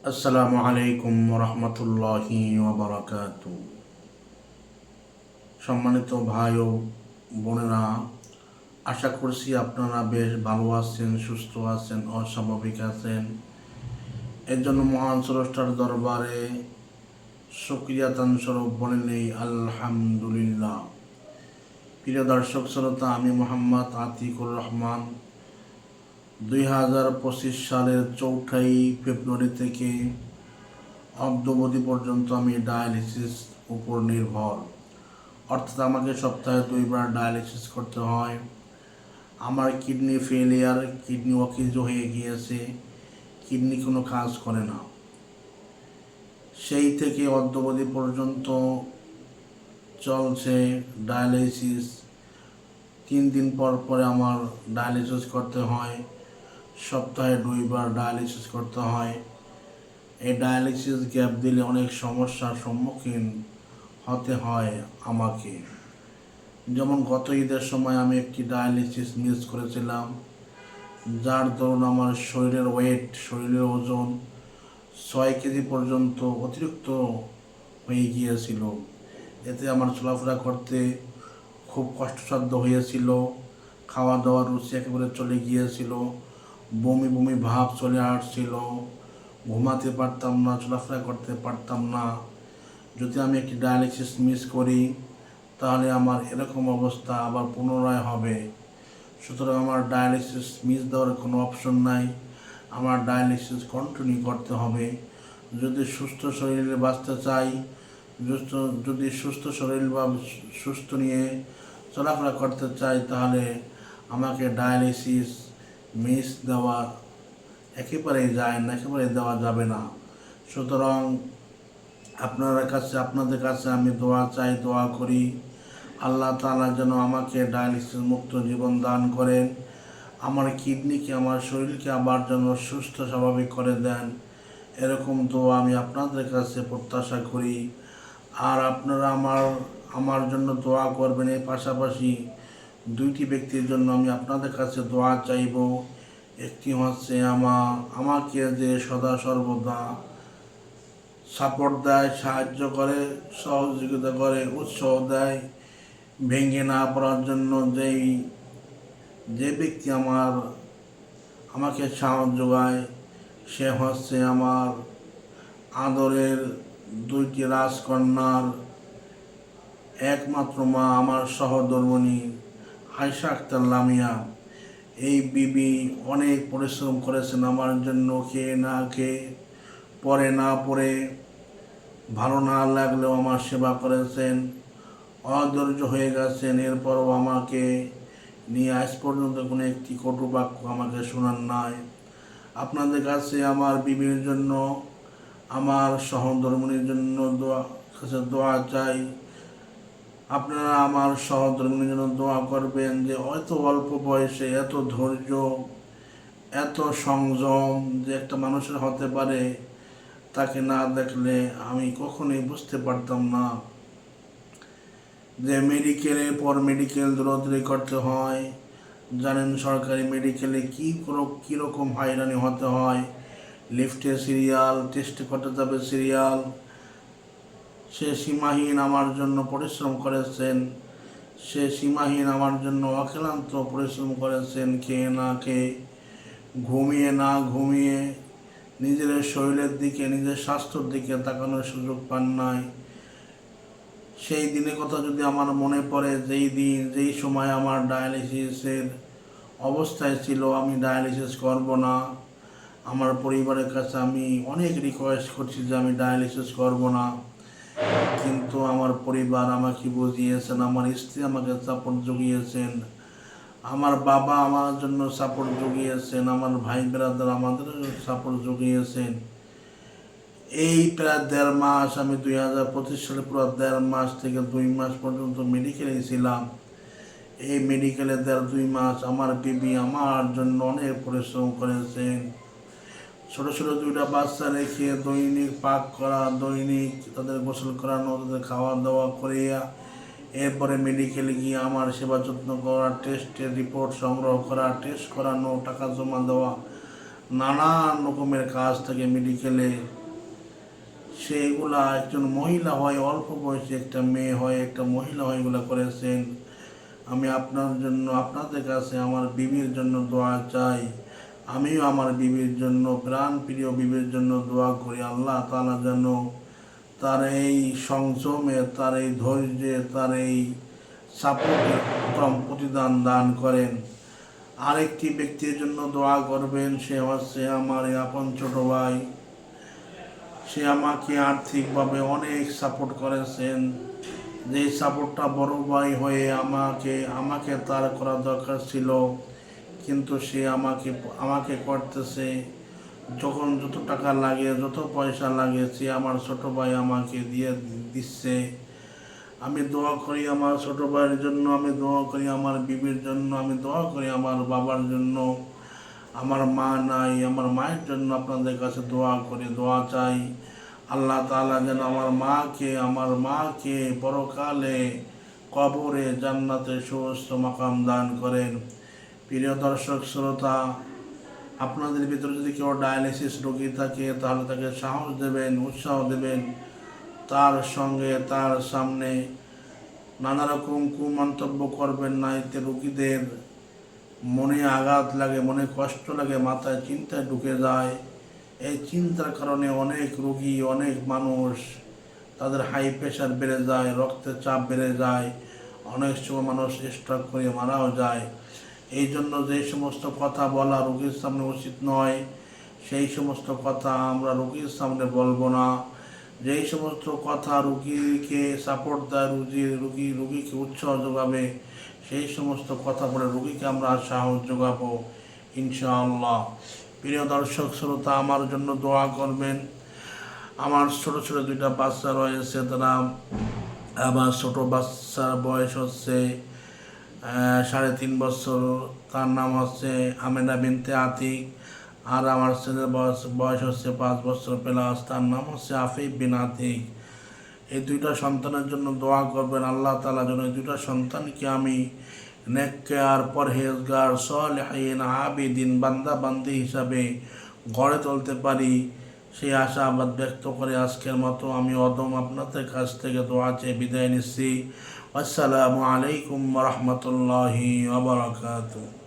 আসসালামু আলাইকুম রহমতুল্লাহি ওয়াবারাকাতু। সম্মানিত ভাই ও বোনেরা, আশা করছি আপনারা বেশ ভালো আছেন, সুস্থ আছেন, অস্বাভাবিক আছেন। এর জন্য মহান স্রষ্টার দরবারে শুকরিয়াতান স্বরূপ বলে নেই আলহামদুলিল্লাহ। প্রিয় দর্শক শ্রোতা, আমি মোহাম্মদ আতিকুর রহমান 2025 সালের 4ই ফেব্রুয়ারি থেকে অদ্যাবধি পর্যন্ত আমি ডায়ালিসিস উপর নির্ভর, অর্থাৎ আমাকে সপ্তাহে 2বার ডায়ালিসিস করতে হয়। আমার কিডনি ফেলিয়ার, কিডনি অকেজো হয়ে গিয়েছে, কিডনি কোনো কাজ করে না। সেই থেকে অদ্যাবধি পর্যন্ত চলছে ডায়ালিসিস। 3 দিন পর পরে আমার ডায়ালিসিস করতে হয়, সপ্তাহে 2বার ডায়ালিসিস করতে হয়। এই ডায়ালিসিস গ্যাপ দিলে অনেক সমস্যার সম্মুখীন হতে হয় আমাকে। যেমন গত ঈদের সময় আমি একটি ডায়ালিসিস মিস করেছিলাম, যার দরুন আমার শরীরের ওজন 6 কেজি পর্যন্ত অতিরিক্ত হয়ে গিয়েছিল। এতে আমার চলাফেরা করতে খুব কষ্টসাধ্য হয়েছিল, খাওয়া দাওয়ার রুচি একেবারে চলে গিয়েছিল, বমি বমি ভাব চলে আসছিল, ঘুমাতে পারতাম না, চলাফেরা করতে পারতাম না। যদি আমি একটি ডায়ালিসিস মিস করি তাহলে আমার এরকম অবস্থা আবার পুনরায় হবে। সুতরাং আমার ডায়ালিসিস মিস দেওয়ার কোনো অপশন নাই, আমার ডায়ালিসিস কন্টিনিউ করতে হবে। যদি সুস্থ শরীরে বাঁচতে চাই, যদি সুস্থ শরীর বা সুস্থ নিয়ে চলাফেরা করতে চাই, তাহলে আমাকে ডায়ালিসিস মিস দেওয়া একেবারেই দেওয়া যাবে না। সুতরাং আপনাদের কাছে আমি দোয়া চাই, দোয়া করি আল্লাহ তাআলা যেন আমাকে ডায়ালিসিস মুক্ত জীবন দান করেন, আমার কিডনিকে, আমার শরীরকে আবার যেন সুস্থ স্বাভাবিক করে দেন। এরকম দোয়া আমি আপনাদের কাছে প্রত্যাশা করি। আর আপনারা আমার জন্য দোয়া করবেন। এর পাশাপাশি 2টি ব্যক্তির জন্য আমি আপনাদের কাছে দোয়া চাইব। একটি হচ্ছে আমাকে যে সদা সর্বদা সাপোর্ট দেয়, সাহায্য করে, সহযোগিতা করে, উৎসাহ দেয়, ভেঙে না পড়ার জন্য যে ব্যক্তি আমাকে সাহস যোগায়, সে হচ্ছে আমার আদরের 2টি রাজকন্যার একমাত্র মা, আমার সহধর্মিণী আয়েশা আক্তার লামিয়া। এই বিবি অনেক পরিশ্রম করেছেন আমার জন্য, খেয়ে না খেয়ে, পরে না পরে, ভালো না লাগলেও আমার সেবা করেছেন, অধৈর্য হয়ে গেছেন। এরপরও আমাকে নিয়ে আজ পর্যন্ত কোনো একটি কটু বাক্য আমাকে শোনান নাই। আপনাদের কাছে আমার বিবির জন্য, আমার সহধর্মিণীর জন্য দোয়া চাই। আপনারা আমার সহধর্মিণীর জন্য দোয়া করবেন যে এত অল্প বয়সে এত ধৈর্য, এত সংযম যে একটা মানুষের হতে পারে, তাকে না দেখলে আমি কখনোই বুঝতে পারতাম না যে মেডিকেলের পর মেডিকেল দৌড়াদৌড়ি করতে হয়। জানেন সরকারি মেডিকেলে কীরকম হয়রানি হতে হয়, লিফটে সিরিয়াল, টেস্টে করতে যাবে সিরিয়াল। সে সীমাহীন আমার জন্য পরিশ্রম করেছেন, সে সীমাহীন আমার জন্য অক্লান্ত পরিশ্রম করেছেন, খেয়ে না খেয়ে, ঘুমিয়ে না ঘুমিয়ে, নিজের শরীরের দিকে, নিজের স্বাস্থ্যের দিকে তাকানোর সুযোগ পান নাই। সেই দিনের কথা যদি আমার মনে পড়ে, যেই সময় আমার ডায়ালিসিসের অবস্থায় ছিল, আমি ডায়ালিসিস করব না, আমার পরিবারের কাছে আমি অনেক রিকোয়েস্ট করছি যে আমি ডায়ালিসিস করব না, কিন্তু আমার পরিবার আমাকে বুঝিয়েছেন, আমার স্ত্রী আমাকে সাপোর্ট জুগিয়েছেন, আমার বাবা আমার জন্য সাপোর্ট জুগিয়েছেন, আমার ভাই ব্রাদার আমাদের সাপোর্ট জুগিয়েছেন। এই প্রায় 1.5 মাস, আমি 2025 সালে পুরো 1.5 মাস থেকে 2 মাস পর্যন্ত মেডিকেলে ছিলাম। এই মেডিকেলে 2 মাস আমার বিবি আমার জন্য অনেক পরিশ্রম করেছেন। ছোট ছোট 2টা বাচ্চা রেখে দৈনিক পাক করা, দৈনিক তাদের গোসল করানো, তাদের খাওয়া দাওয়া করিয়া, এরপরে মেডিকেলে গিয়ে আমার সেবা যত্ন করা, টেস্টের রিপোর্ট সংগ্রহ করা, টেস্ট করানো, টাকা জমা দেওয়া, নানান রকমের কাজ থাকে মেডিকেলে, সেগুলা একজন মহিলা হয়, অল্প বয়সী একটা মেয়ে হয়, একটা মহিলা হয়, এগুলো করেছেন। আমি আপনার জন্য, আপনাদের কাছে আমার বিবির জন্য দোয়া চাই। আমিও আমার বিবির জন্য, প্রাণ প্রিয় বিবির জন্য দোয়া করি। আল্লাহ তাআলা যেন তার এই সংযমে, তার এই ধৈর্যে, তার এই সাপোর্টের উত্তম প্রতিদান দান করেন। আরেকটি ব্যক্তির জন্য দোয়া করবেন, সে হচ্ছে আমার এই আপন ছোট ভাই। সে আমাকে আর্থিকভাবে অনেক সাপোর্ট করেছেন। যে সাপোর্টটা বড় ভাই হয়ে আমাকে তার করা দরকার ছিল, কিন্তু সে আমাকে করতেছে। যখন যত টাকা লাগে, যত পয়সা লাগে, সে আমার ছোট ভাই আমাকে দিয়ে দিচ্ছে। আমি দোয়া করি আমার ছোট ভাইয়ের জন্য, আমি দোয়া করি আমার বিবির জন্য, আমি দোয়া করি আমার বাবার জন্য। আমার মা নাই, আমার মায়ের জন্য আপনাদের কাছে দোয়া করি, দোয়া চাই। আল্লাহ তাআলা যেন আমার মাকে পরকালে কবরে জান্নাতে সুস্থ মাকাম দান করেন। প্রিয় দর্শক শ্রোতা, আপনাদের ভিতরে যদি কেউ ডায়ালিসিস রোগী থাকে, তাহলে তাকে সাহস দেবেন, উৎসাহ দেবেন। তার সঙ্গে তার সামনে নানা রকম কুমন্তব্য করবেন না, এতে রোগীদের মনে আঘাত লাগে, মনে কষ্ট লাগে, মাথায় চিন্তায় ঢুকে যায়। এই চিন্তার কারণে অনেক রোগী, অনেক মানুষ, তাদের হাই প্রেশার বেড়ে যায়, রক্তের চাপ বেড়ে যায়, অনেক সময় মানুষ স্ট্রোক করে মারাও যায়। এই জন্য যে সমস্ত কথা বলা রোগীর সামনে উচিত নয়, সেই সমস্ত কথা আমরা রোগীর সামনে বলবো না। যেই সমস্ত কথা রোগীকে সাপোর্ট দেয়, রোগীকে উৎসাহ যোগাবে, সেই সমস্ত কথা বলে রোগীকে আমরা সাহস যোগাবো ইনশাআল্লাহ। প্রিয় দর্শক শ্রোতা, আমার জন্য দোয়া করবেন। আমার ছোট ছোট দুইটা বাচ্চা রয়েছে, তারা, আমার ছোট বাচ্চার বয়স হচ্ছে 3.5 বছর। তার নাম হচ্ছে আমেনা বিনতে আতিক। আর আমার ছেলের বয়স হচ্ছে 5 বছর প্লাস, তার নাম হচ্ছে আফিফ বিন আতিক। এই দুইটা সন্তানের জন্য দোয়া করবেন। আল্লাহ তাআলা যেন এই দুইটা সন্তানকে আমি নেককার, পরহেজগার, সালেহিন, আবিদিন, বান্দা বান্দি হিসাবে গড়ে তুলতে পারি, সেই আশাবাদ ব্যক্ত করে আজকের মতো আমি আপনাদের কাছ থেকে দোয়া চেয়ে বিদায় নিচ্ছি। আসসালামু আলাইকুম ওয়া রাহমাতুল্লাহি ওয়া বারাকাতুহু।